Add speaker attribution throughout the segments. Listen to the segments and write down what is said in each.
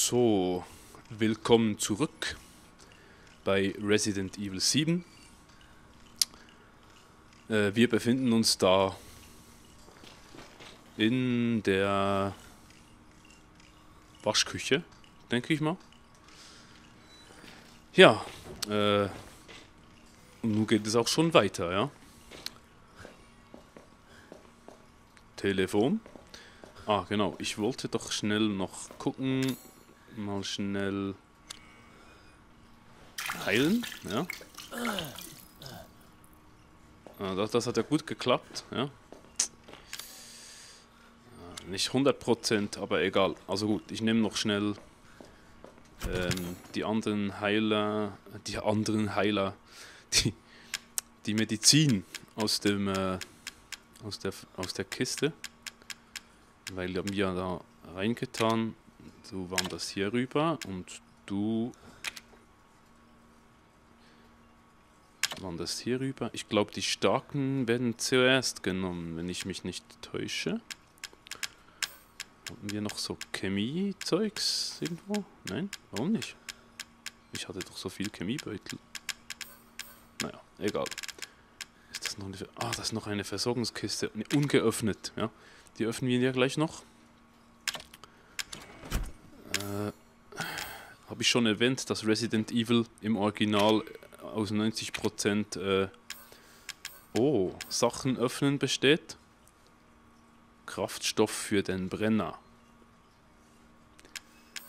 Speaker 1: So, willkommen zurück bei Resident Evil 7. Wir befinden uns da in der Waschküche, denke ich mal. Ja, und nun geht es auch schon weiter, ja. Telefon. Ah, genau, ich wollte doch schnell noch gucken. Mal schnell heilen, ja. Ah, das hat ja gut geklappt, ja. Nicht 100%, aber egal. Also gut, ich nehme noch schnell die Medizin aus der Kiste. Weil die haben wir da reingetan. So waren das hier rüber und du waren das hier rüber. Ich glaube, die starken werden zuerst genommen, wenn ich mich nicht täusche. Haben wir noch so Chemie-Zeugs irgendwo? Nein? Warum nicht? Ich hatte doch so viel Chemiebeutel. Naja, egal. Ist das noch eine... Ah, das ist noch eine Versorgungskiste. Ne, ungeöffnet, ja. Die öffnen wir ja gleich noch. Habe ich schon erwähnt, dass Resident Evil im Original aus 90% Sachen öffnen besteht. Kraftstoff für den Brenner.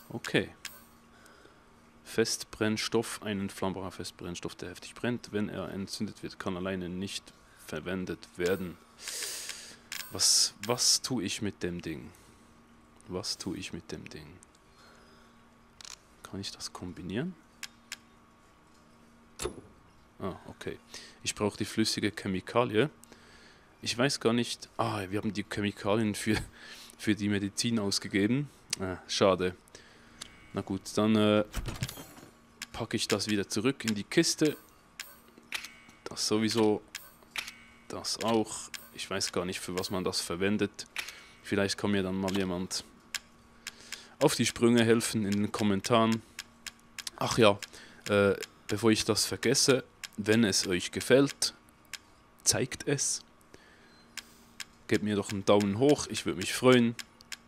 Speaker 1: Okay. Festbrennstoff, ein entflammbarer Festbrennstoff, der heftig brennt. Wenn er entzündet wird, kann alleine nicht verwendet werden. Was tue ich mit dem Ding? Was tue ich mit dem Ding? Kann ich das kombinieren? Ah, okay. Ich brauche die flüssige Chemikalie. Ich weiß gar nicht... Ah, wir haben die Chemikalien für die Medizin ausgegeben. Schade. Na gut, dann packe ich das wieder zurück in die Kiste. Das sowieso. Das auch. Ich weiß gar nicht, für was man das verwendet. Vielleicht kann mir dann mal jemand auf die Sprünge helfen in den Kommentaren. Ach ja, bevor ich das vergesse, wenn es euch gefällt, zeigt es. Gebt mir doch einen Daumen hoch, ich würde mich freuen.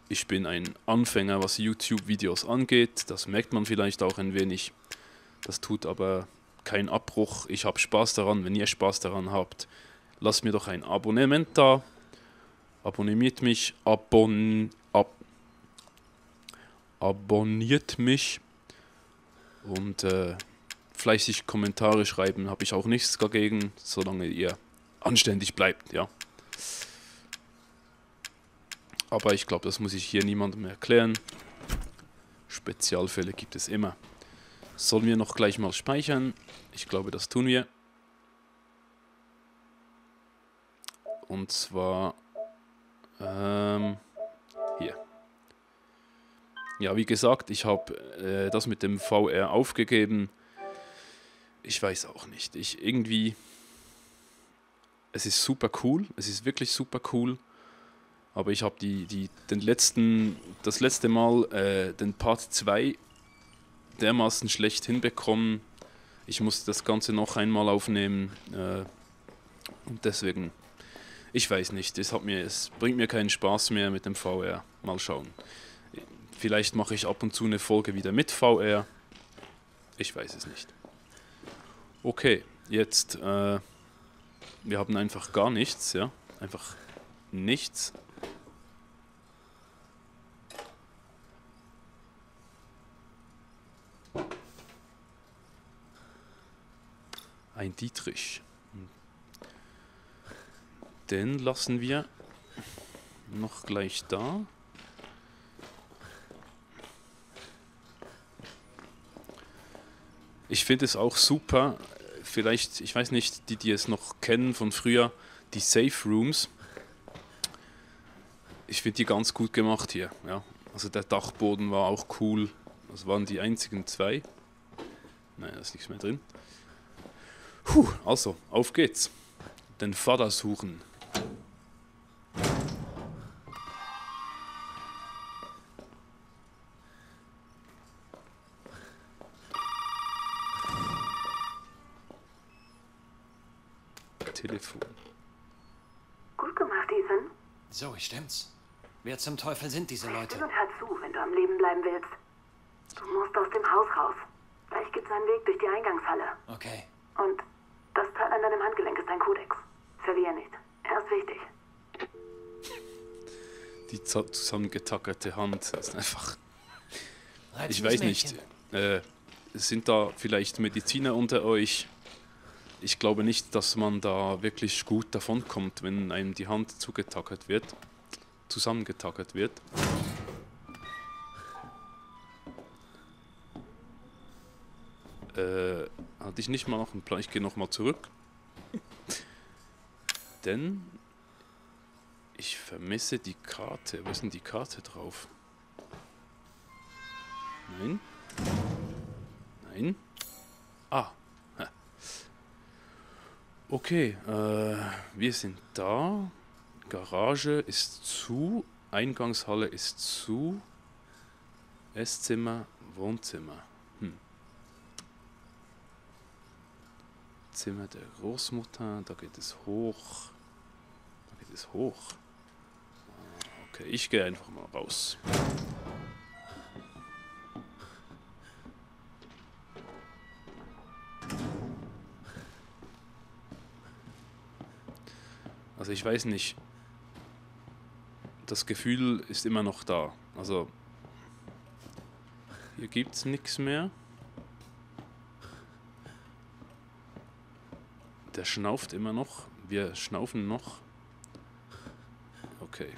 Speaker 1: Ich bin ein Anfänger, was YouTube-Videos angeht. Das merkt man vielleicht auch ein wenig. Das tut aber keinen Abbruch. Ich habe Spaß daran. Wenn ihr Spaß daran habt, lasst mir doch ein Abonnement da. Abonniert mich. Abonniert mich. Und fleißig Kommentare schreiben habe ich auch nichts dagegen, solange ihr anständig bleibt, ja. Aber ich glaube, das muss ich hier niemandem erklären. Spezialfälle gibt es immer. Sollen wir noch gleich mal speichern? Ich glaube, das tun wir. Und zwar hier. Ja, wie gesagt, ich habe das mit dem VR aufgegeben. Ich weiß auch nicht. Es ist super cool. Es ist wirklich super cool. Aber ich habe das letzte Mal den Part 2 dermaßen schlecht hinbekommen. Ich musste das Ganze noch einmal aufnehmen. Und deswegen, ich weiß nicht, es bringt mir keinen Spaß mehr mit dem VR. Mal schauen. Vielleicht mache ich ab und zu eine Folge wieder mit VR. Ich weiß es nicht. Okay, jetzt, wir haben einfach gar nichts, ja. Einfach nichts. Ein Dietrich. Den lassen wir noch gleich da. Ich finde es auch super, vielleicht, ich weiß nicht, die es noch kennen von früher, die Safe Rooms. Ich finde die ganz gut gemacht hier, ja. Also der Dachboden war auch cool. Das waren die einzigen zwei. Nein, da ist nichts mehr drin. Also, auf geht's. Den Vater suchen. Telefon.
Speaker 2: Gut gemacht, Ethan.
Speaker 3: So, stimmt's. Wer zum Teufel sind diese Leute?
Speaker 2: Still und hör zu, wenn du am Leben bleiben willst. Du musst aus dem Haus raus. Gleich gibt's einen Weg durch die Eingangshalle.
Speaker 3: Okay.
Speaker 2: Und das Teil an deinem Handgelenk ist dein Kodex. Verlier nicht. Er ist wichtig.
Speaker 1: Die zusammengetackerte Hand ist einfach... Ich
Speaker 3: Reizendes
Speaker 1: weiß
Speaker 3: Mädchen.
Speaker 1: nicht. Sind da vielleicht Mediziner unter euch? Ich glaube nicht, dass man da wirklich gut davonkommt, wenn einem die Hand zugetackert wird. Zusammengetackert wird. Hatte ich nicht mal noch einen Plan. Ich gehe nochmal zurück. Denn ich vermisse die Karte. Wo ist denn die Karte drauf? Nein. Nein. Ah. Okay, wir sind da. Garage ist zu. Eingangshalle ist zu. Esszimmer, Wohnzimmer. Zimmer der Großmutter, da geht es hoch. Da geht es hoch. Okay, ich gehe einfach mal raus. Also ich weiß nicht. Das Gefühl ist immer noch da. Also hier gibt es nichts mehr. Der schnauft immer noch. Wir schnaufen noch. Okay.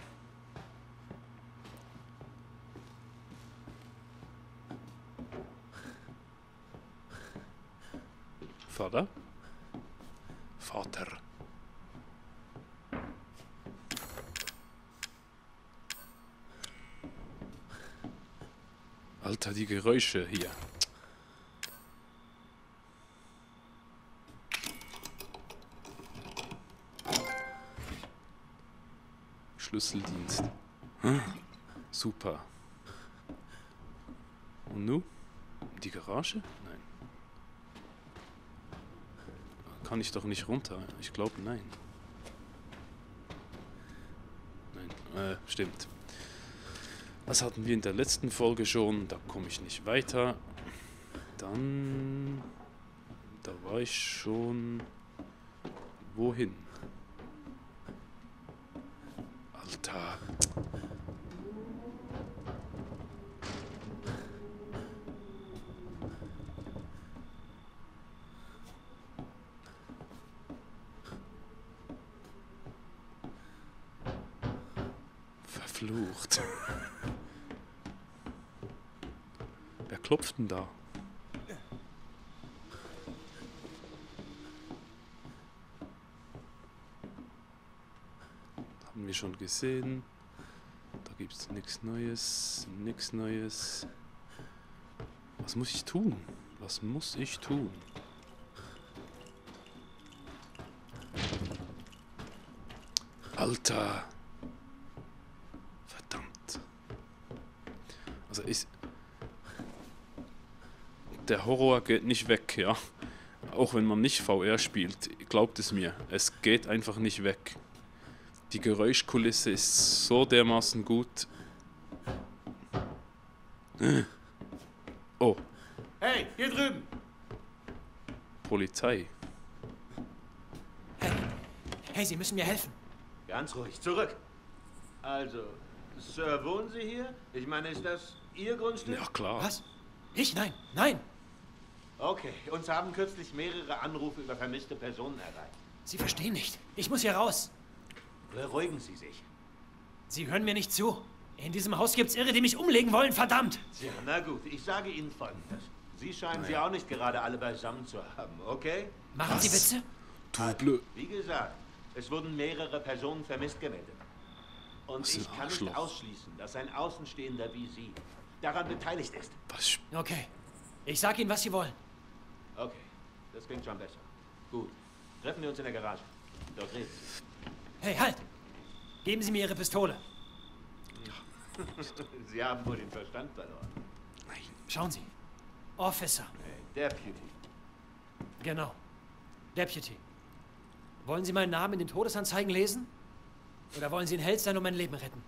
Speaker 1: Vater? Vater. Alter, die Geräusche hier. Schlüsseldienst. Super. Und nu? Die Garage? Nein. Kann ich doch nicht runter. Ich glaube, nein. Nein, stimmt. Das hatten wir in der letzten Folge schon. Da komme ich nicht weiter. Dann... Da war ich schon... Wohin? Alter. Verflucht. Wer klopft denn da? Haben wir schon gesehen. Da gibt es nichts Neues. Nichts Neues. Was muss ich tun? Was muss ich tun? Alter. Verdammt. Also ist... Der Horror geht nicht weg, ja. Auch wenn man nicht VR spielt, glaubt es mir. Es geht einfach nicht weg. Die Geräuschkulisse ist so dermaßen gut. Oh,
Speaker 4: Hey, hier drüben!
Speaker 1: Polizei.
Speaker 3: Hey, Sie müssen mir helfen.
Speaker 4: Ganz ruhig, zurück. Also, Sir, wohnen Sie hier? Ich meine, ist das Ihr Grundstück?
Speaker 1: Ja, klar.
Speaker 3: Was? Ich? Nein, nein.
Speaker 4: Okay, uns haben kürzlich mehrere Anrufe über vermisste Personen erreicht.
Speaker 3: Sie verstehen nicht. Ich muss hier raus.
Speaker 4: Beruhigen Sie sich.
Speaker 3: Sie hören mir nicht zu. In diesem Haus gibt's Irre, die mich umlegen wollen, verdammt.
Speaker 4: Tja, na gut, ich sage Ihnen Folgendes. Sie scheinen sie auch nicht gerade alle beisammen zu haben, okay?
Speaker 3: Machen Sie Witze?
Speaker 1: Du blöd.
Speaker 4: Wie gesagt, es wurden mehrere Personen vermisst gemeldet. Und
Speaker 1: Was ein
Speaker 4: ich kann nicht
Speaker 1: Arschloch.
Speaker 4: ausschließen, dass ein Außenstehender wie Sie daran beteiligt ist.
Speaker 1: Was?
Speaker 3: Okay. Ich sag Ihnen, was Sie wollen.
Speaker 4: Okay, das klingt schon besser. Gut, treffen wir uns in der Garage. Dort reden Sie.
Speaker 3: Hey, halt! Geben Sie mir Ihre Pistole.
Speaker 4: Sie haben wohl den Verstand verloren.
Speaker 1: Nein.
Speaker 3: Schauen Sie. Officer.
Speaker 4: Deputy.
Speaker 3: Genau. Deputy. Wollen Sie meinen Namen in den Todesanzeigen lesen? Oder wollen Sie ein Held sein und mein Leben retten?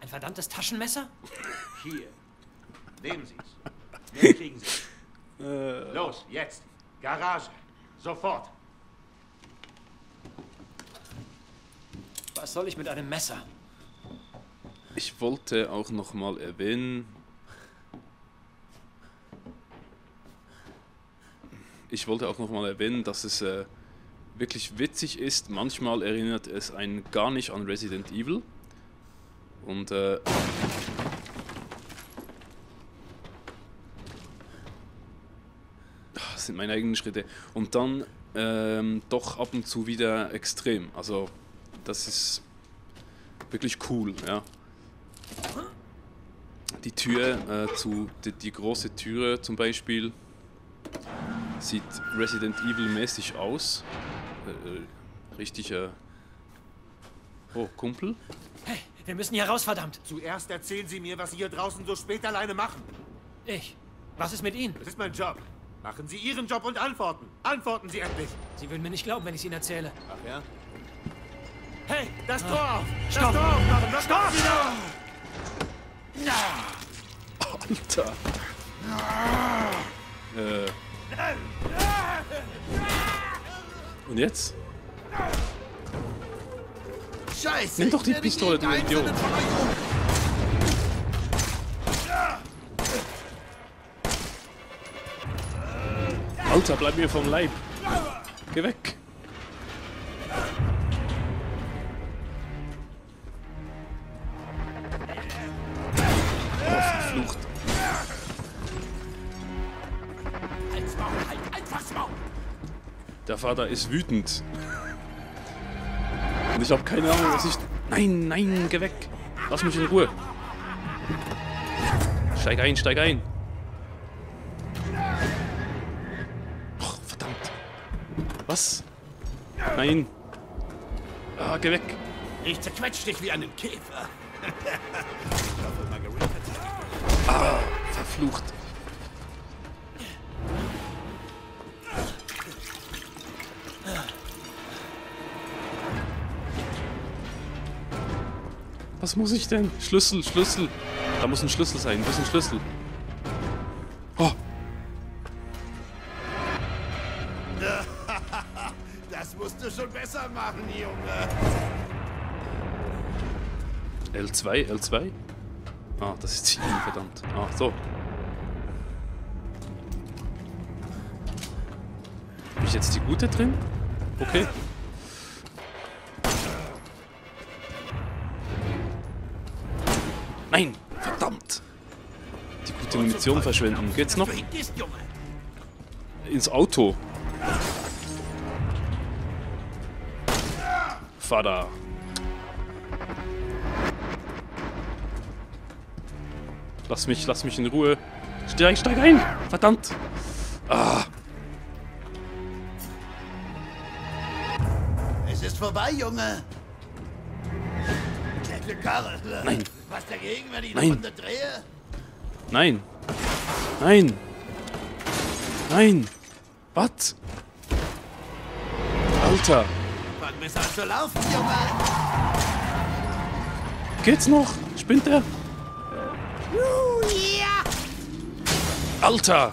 Speaker 3: Ein verdammtes Taschenmesser?
Speaker 4: Hier. Nehmen Sie's. Mehr kriegen Sie. Los, jetzt. Garage. Sofort.
Speaker 3: Was soll ich mit einem Messer?
Speaker 1: Ich wollte auch noch mal erwähnen, dass es wirklich witzig ist. Manchmal erinnert es einen gar nicht an Resident Evil. Und das sind meine eigenen Schritte. Und dann doch ab und zu wieder extrem. Also das ist wirklich cool, ja. Die Tür die große Türe zum Beispiel sieht Resident Evil mäßig aus. Richtig. Oh, Kumpel?
Speaker 3: Hey, wir müssen hier raus, verdammt.
Speaker 4: Zuerst erzählen Sie mir, was Sie hier draußen so spät alleine machen.
Speaker 3: Ich? Was ist mit Ihnen?
Speaker 4: Das ist mein Job. Machen Sie Ihren Job und antworten. Antworten Sie endlich.
Speaker 3: Sie würden mir nicht glauben, wenn ich es Ihnen erzähle.
Speaker 4: Ach ja? Hey, das Tor auf! Das
Speaker 3: Stopp!
Speaker 4: Tor aufmachen! Das Tor wieder!
Speaker 1: Alter! Und jetzt?
Speaker 5: Scheiße!
Speaker 1: Nimm doch die
Speaker 5: ich werde
Speaker 1: Pistole, du
Speaker 5: jeden
Speaker 1: Idiot!
Speaker 5: einzelnen von euch
Speaker 1: Alter, bleib mir vom Leib! Geh weg! Verflucht!
Speaker 5: Halt's Maul, halt einfach's Maul!
Speaker 1: Der Vater ist wütend. Und ich habe keine Ahnung, was ich... Nein, nein, geh weg! Lass mich in Ruhe! Steig ein, steig ein! Och, verdammt! Was? Nein! Ah, geh weg!
Speaker 5: Ich zerquetsch dich wie einen Käfer.
Speaker 1: Ah, verflucht! Was muss ich denn? Schlüssel, Schlüssel. Da muss ein Schlüssel sein. Wo ist ein Schlüssel? Oh,
Speaker 5: Das musst du schon besser machen, Junge.
Speaker 1: L2, L2? Ah, das ist Ziel, verdammt. Ah, so. Habe ich jetzt die gute drin? Okay. Nein, verdammt. Die gute Munition verschwenden. Geht's noch?
Speaker 5: Verhindest, Junge.
Speaker 1: Ins Auto. Vater. Lass mich in Ruhe. Steig ein! Verdammt! Ah,
Speaker 5: Es ist vorbei, Junge. Nette Karre.
Speaker 1: Nein.
Speaker 5: Was dagegen, wenn ich
Speaker 1: Nein.
Speaker 5: eine Runde drehe?
Speaker 1: nein! Nein! Nein! Was? Alter!
Speaker 5: Fang besser an zu laufen, Junge.
Speaker 1: Geht's noch? Spinnt er?
Speaker 5: Ja.
Speaker 1: Alter!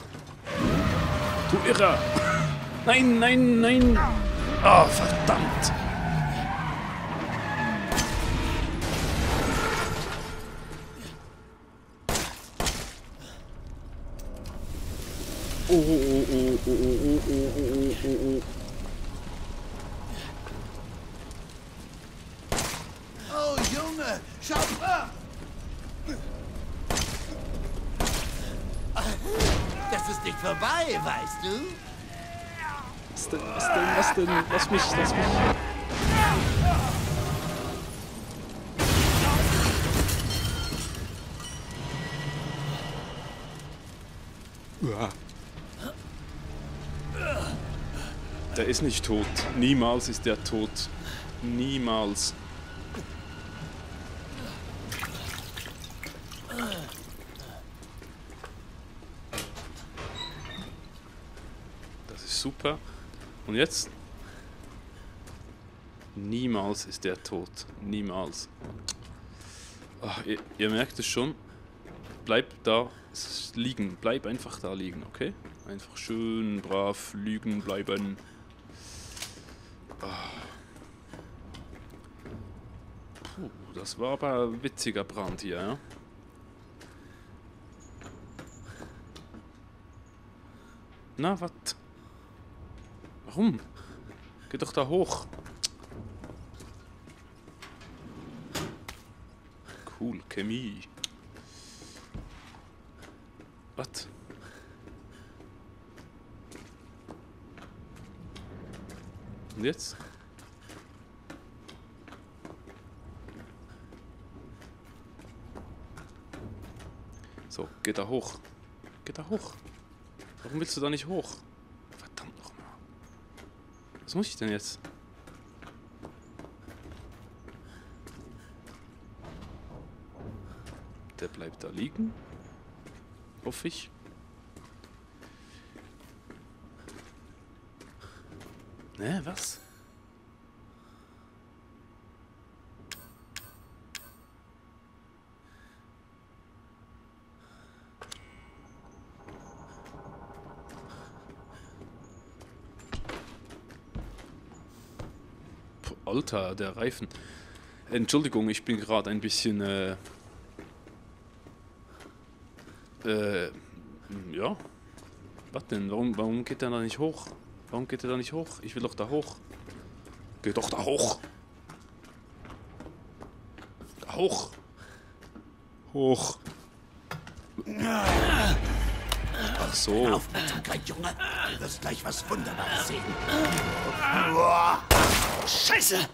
Speaker 1: Du Irrer! Nein, nein, nein! Ah, verdammt! Oh, oh, oh, oh, oh, oh, oh, oh, oh, oh.
Speaker 5: Oh, Junge. Schau mal. Das ist nicht vorbei, weißt du?
Speaker 1: Was denn, was denn, was denn? Lass mich, lass mich. Uah. Der ist nicht tot. Niemals ist der tot. Niemals. Das ist super. Und jetzt? Niemals ist der tot. Niemals. Ach, ihr merkt es schon. Bleib da liegen. Bleib einfach da liegen, okay? Einfach schön brav liegen bleiben. Puh, das war aber ein witziger Brand hier, ja? Na, was? Warum? Geh doch da hoch. Cool, Chemie. Was? Und jetzt? So, geh da hoch. Geh da hoch. Warum willst du da nicht hoch? Verdammt nochmal. Was muss ich denn jetzt? Der bleibt da liegen. Hoffe ich. Ne, was? Puh, Alter, der Reifen. Entschuldigung, ich bin gerade ein bisschen, ja. Was denn? Warum geht der da nicht hoch? Warum geht der da nicht hoch? Ich will doch da hoch. Geh doch da hoch. Da hoch. Hoch. Ach so.
Speaker 5: Aufmerksamkeit, Junge. Du wirst gleich was Wunderbares sehen.
Speaker 3: Scheiße!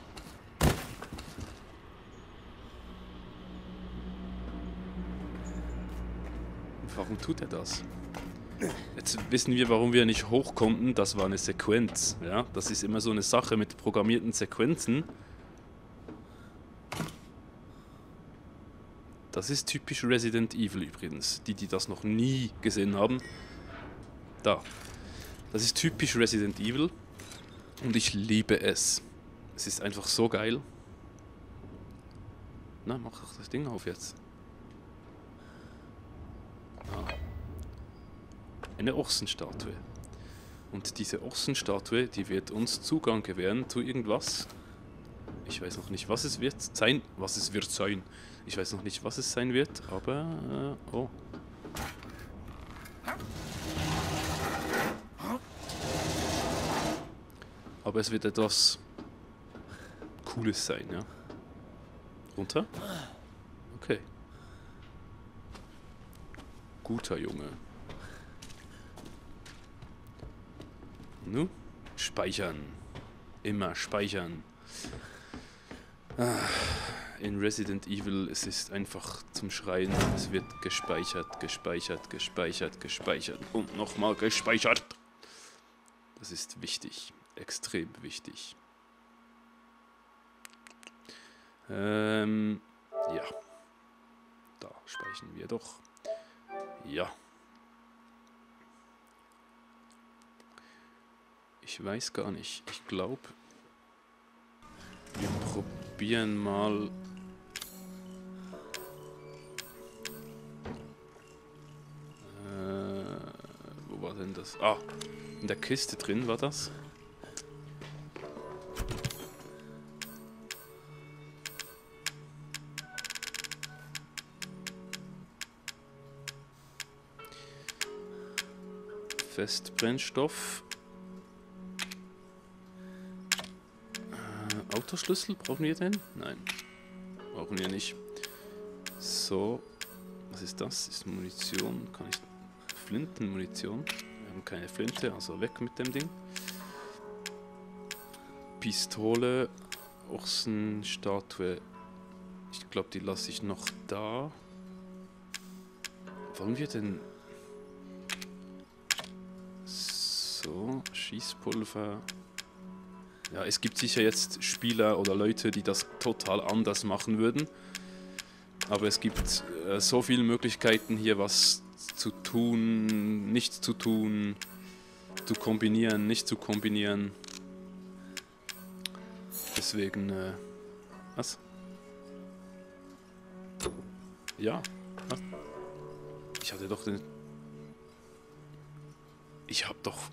Speaker 1: Warum tut er das? Jetzt wissen wir, warum wir nicht hoch konnten. Das war eine Sequenz. Ja? Das ist immer so eine Sache mit programmierten Sequenzen. Das ist typisch Resident Evil übrigens. Die das noch nie gesehen haben. Da. Das ist typisch Resident Evil. Und ich liebe es. Es ist einfach so geil. Na, mach doch das Ding auf jetzt. Eine Ochsenstatue. Und diese Ochsenstatue, die wird uns Zugang gewähren zu irgendwas. Ich weiß noch nicht, was es wird sein. Was es wird sein. Ich weiß noch nicht, was es sein wird, aber... oh. Aber es wird etwas Cooles sein, ja. Runter? Okay. Guter Junge. Nu, speichern. Immer speichern. In Resident Evil, es ist einfach zum Schreien. Es wird gespeichert, gespeichert, gespeichert, gespeichert und nochmal gespeichert. Das ist wichtig. Extrem wichtig. Ja. Da speichern wir doch. Ja. Ich weiß gar nicht. Ich glaube, wir probieren mal. Wo war denn das? Ah, in der Kiste drin war das. Festbrennstoff. Autoschlüssel, brauchen wir den? Nein, brauchen wir nicht. So, was ist das? Ist Munition, kann ich... Flintenmunition. Wir haben keine Flinte, also weg mit dem Ding. Pistole, Ochsenstatue. Ich glaube, die lasse ich noch da. Wollen wir denn... So, Schießpulver. Ja, es gibt sicher jetzt Spieler oder Leute, die das total anders machen würden. Aber es gibt so viele Möglichkeiten hier was zu tun, nicht zu tun, zu kombinieren, nicht zu kombinieren. Deswegen, was? Ja, was? Ich hatte doch den... Ich hab doch...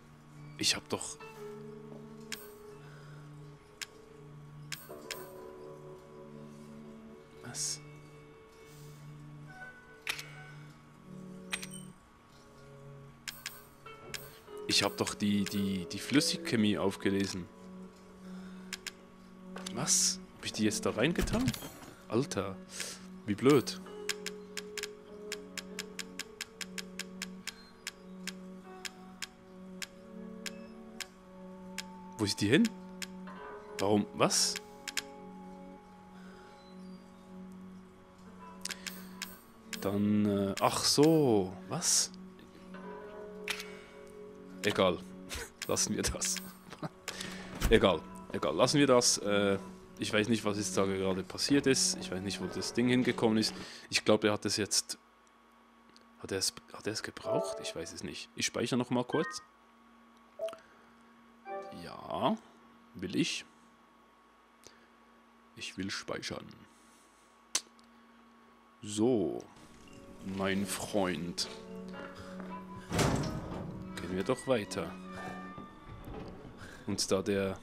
Speaker 1: Was? Ich hab doch die Flüssigchemie aufgelesen. Was? Hab ich die jetzt da reingetan? Alter, wie blöd. Wo ist die hin? Warum? Was? Dann, ach so. Was? Egal. Lassen wir das. Egal. Lassen wir das. Ich weiß nicht, was jetzt da gerade passiert ist. Ich weiß nicht, wo das Ding hingekommen ist. Ich glaube, er hat es jetzt... Hat er es gebraucht? Ich weiß es nicht. Ich speichere noch mal kurz. Ja, will ich. Ich will speichern. So, mein Freund. Gehen wir doch weiter. Und da der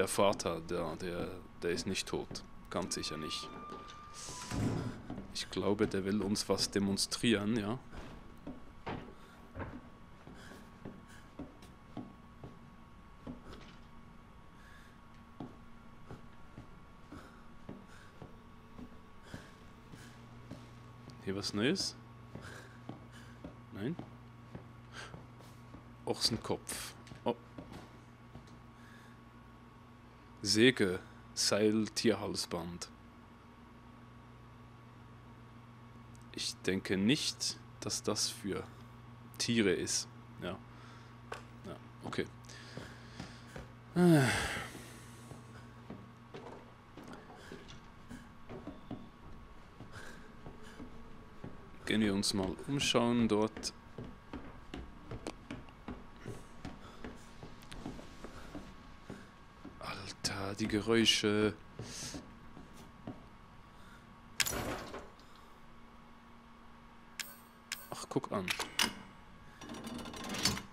Speaker 1: Vater, der ist nicht tot. Ganz sicher nicht. Ich glaube, der will uns was demonstrieren, ja. Hier was Neues? Nein? Ochsenkopf. Oh. Säge, Seil, Tierhalsband. Ich denke nicht, dass das für Tiere ist. Ja. Ja, okay. Gehen wir uns mal umschauen dort. Alter, die Geräusche. Ach, guck an.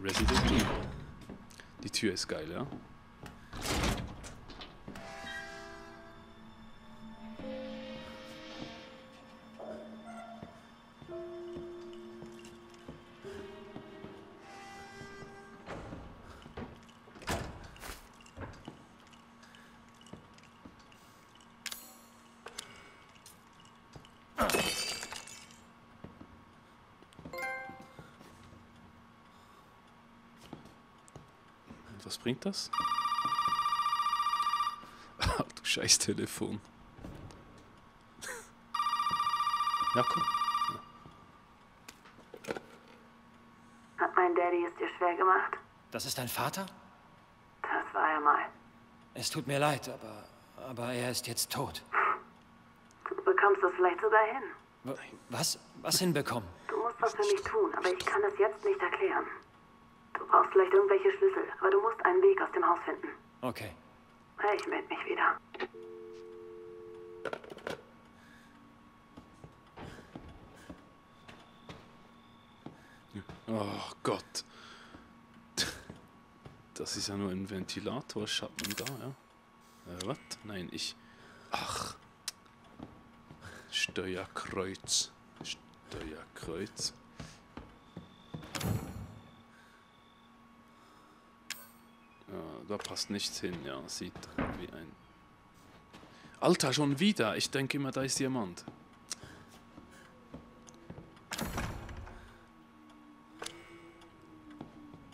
Speaker 1: Resident Evil. Die Tür ist geil, ja? Was bringt das? Ach, du scheiß Telefon. Ja, komm. Ja.
Speaker 2: Hat mein Daddy es dir schwer gemacht?
Speaker 3: Das ist dein Vater?
Speaker 2: Das war er mal.
Speaker 3: Es tut mir leid, aber er ist jetzt tot.
Speaker 2: Du bekommst das vielleicht sogar hin.
Speaker 3: Was? Was hinbekommen?
Speaker 2: Du musst was für mich tun, aber ich kann es jetzt nicht erklären. Du brauchst vielleicht irgendwelche Schlüssel, aber du musst einen Weg aus dem Haus finden.
Speaker 3: Okay.
Speaker 2: Ich melde mich wieder.
Speaker 1: Oh Gott. Das ist ja nur ein Ventilatorschatten da, ja? Was? Nein, Ach. Steuerkreuz. Steuerkreuz. Ja, da passt nichts hin, ja. Sieht wie ein... Alter, schon wieder. Ich denke immer, da ist jemand.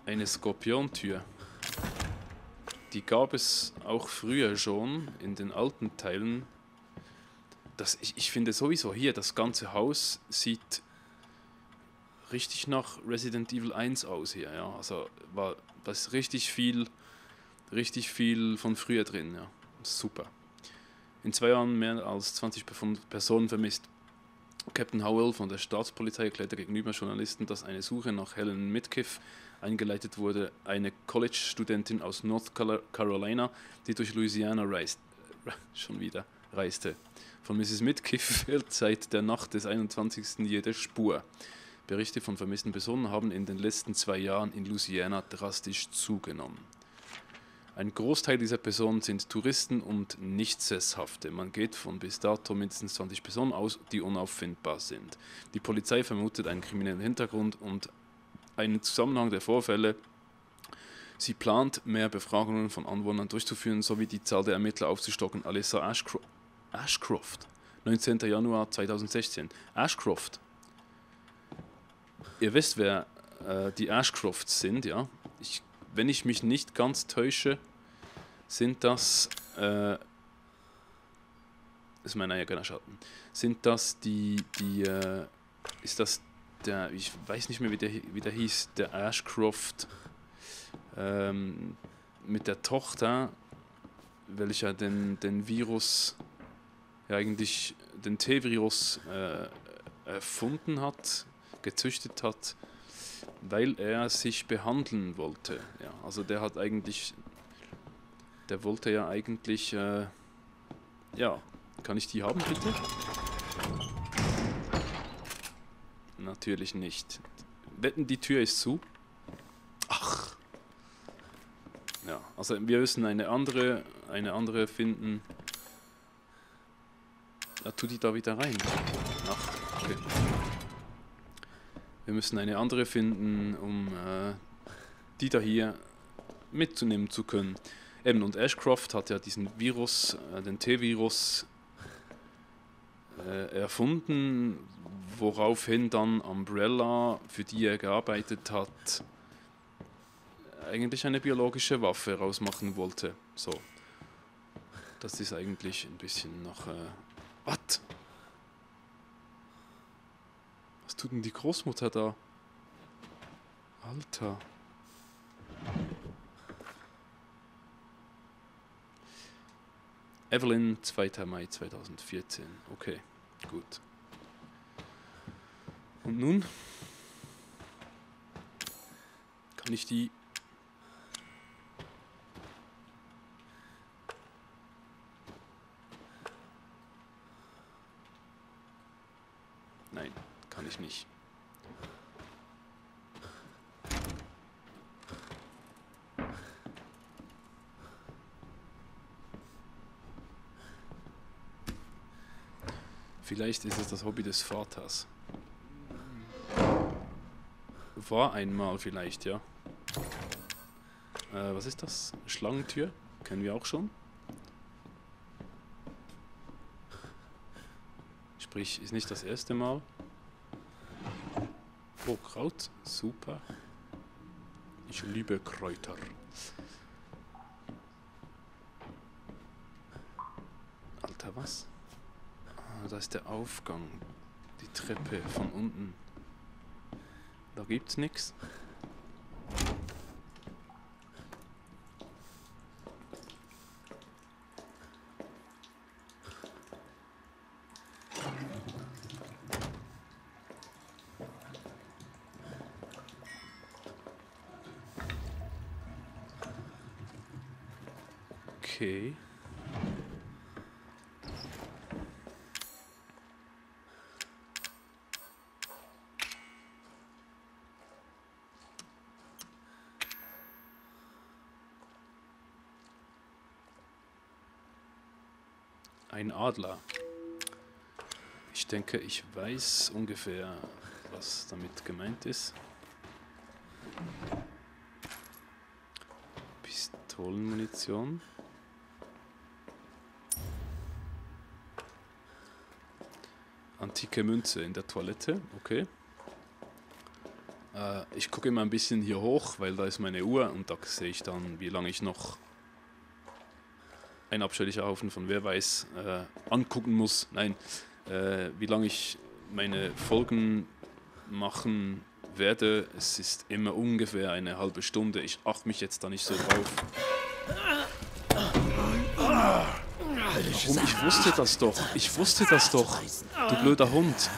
Speaker 1: Eine Skorpiontür. Die gab es auch früher schon in den alten Teilen. Ich finde sowieso hier, das ganze Haus sieht richtig nach Resident Evil 1 aus hier. Ja. Also da ist richtig viel von früher drin. Ja. Super. In 2 Jahren mehr als 20 Personen vermisst. Captain Howell von der Staatspolizei erklärte gegenüber Journalisten, dass eine Suche nach Helen Midkiff eingeleitet wurde. Eine College-Studentin aus North Carolina, die durch Louisiana reiste. Von Mrs. Midkiff fehlt seit der Nacht des 21. jede Spur. Berichte von vermissten Personen haben in den letzten 2 Jahren in Louisiana drastisch zugenommen. Ein Großteil dieser Personen sind Touristen und Nichtsesshafte. Man geht von bis dato mindestens 20 Personen aus, die unauffindbar sind. Die Polizei vermutet einen kriminellen Hintergrund und einen Zusammenhang der Vorfälle. Sie plant, mehr Befragungen von Anwohnern durchzuführen, sowie die Zahl der Ermittler aufzustocken. Alyssa Ashcroft, 19. Januar 2016. Ashcroft. Ihr wisst, wer die Ashcrofts sind, ja? Wenn ich mich nicht ganz täusche, sind das, ist mein eigener Schatten, sind das ist das der, ich weiß nicht mehr, wie der hieß, der Ashcroft mit der Tochter, welcher den Virus, ja eigentlich den T-Virus erfunden hat, gezüchtet hat, weil er sich behandeln wollte. Ja, also der wollte ja eigentlich, ja, kann ich die haben bitte? Natürlich nicht. Wetten, die Tür ist zu? Ach. Ja, also wir müssen eine andere finden. Ja, tu die da wieder rein. Ach, okay. Wir müssen eine andere finden, um die da hier mitzunehmen zu können. Eben, und Ashcroft hat ja diesen Virus, den T-Virus, erfunden, woraufhin dann Umbrella, für die er gearbeitet hat, eigentlich eine biologische Waffe rausmachen wollte. So. Das ist eigentlich ein bisschen noch... Was? Was tut denn die Großmutter da? Alter. Evelyn, 2. Mai 2014. Okay, gut. Und nun kann ich die... Nein, kann ich nicht. Vielleicht ist es das Hobby des Vaters. War einmal vielleicht, ja. Was ist das? Schlangentür? Kennen wir auch schon. Sprich, ist nicht das erste Mal. Oh, Kraut. Super. Ich liebe Kräuter. Alter, was? Ah, da ist der Aufgang. Die Treppe von unten. Da gibt's nichts. Okay. Ein Adler. Ich denke, ich weiß ungefähr, was damit gemeint ist. Pistolenmunition. Antike Münze in der Toilette, okay. Ich gucke immer ein bisschen hier hoch, weil da ist meine Uhr und da sehe ich dann, wie lange ich noch ein abscheulicher Haufen von wer weiß angucken muss. Nein, wie lange ich meine Folgen machen werde. Es ist immer ungefähr eine halbe Stunde. Ich achte mich jetzt da nicht so drauf. Warum? Ich wusste das doch. Ich wusste das doch. Du blöder Hund.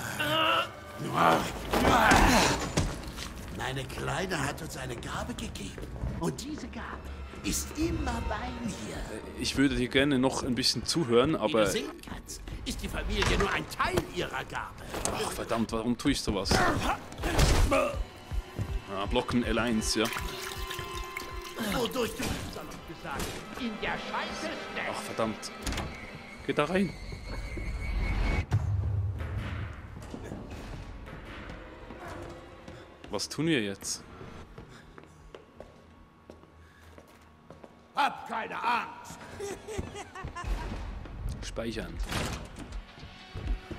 Speaker 6: Nein,
Speaker 5: Eine Kleine hat uns eine Gabe gegeben. Und diese Gabe ist immer bei mir.
Speaker 1: Ich würde dir gerne noch ein bisschen zuhören,
Speaker 5: Wie du
Speaker 1: aber...
Speaker 5: sehen kannst, ist die Familie nur ein Teil ihrer Gabe.
Speaker 1: Ach, verdammt, warum tue ich sowas? Ah, blocken L1, ja.
Speaker 5: Wodurch du...
Speaker 6: gesagt, in der Scheiße steckt.
Speaker 1: Ach, verdammt. Geht da rein. Was tun wir jetzt?
Speaker 5: Hab keine Angst.
Speaker 1: Speichern.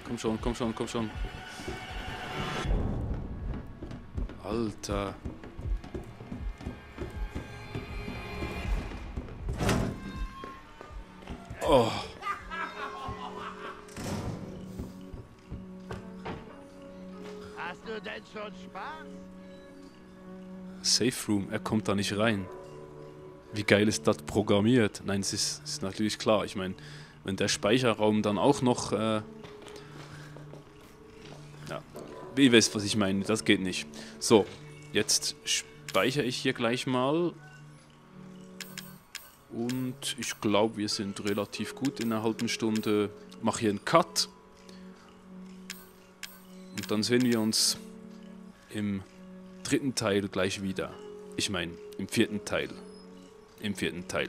Speaker 1: Komm schon, komm schon, komm schon. Alter. Oh.
Speaker 6: Hast du denn schon Spaß?
Speaker 1: Safe Room, er kommt da nicht rein. Wie geil ist das programmiert? Nein, es ist natürlich klar. Ich meine, wenn der Speicherraum dann auch noch... ja, ihr wisst, was ich meine. Das geht nicht. So, jetzt speichere ich hier gleich mal. Und ich glaube, wir sind relativ gut in einer halben Stunde. Mache hier einen Cut. Und dann sehen wir uns im dritten Teil gleich wieder. Ich meine, im vierten Teil. Im vierten Teil.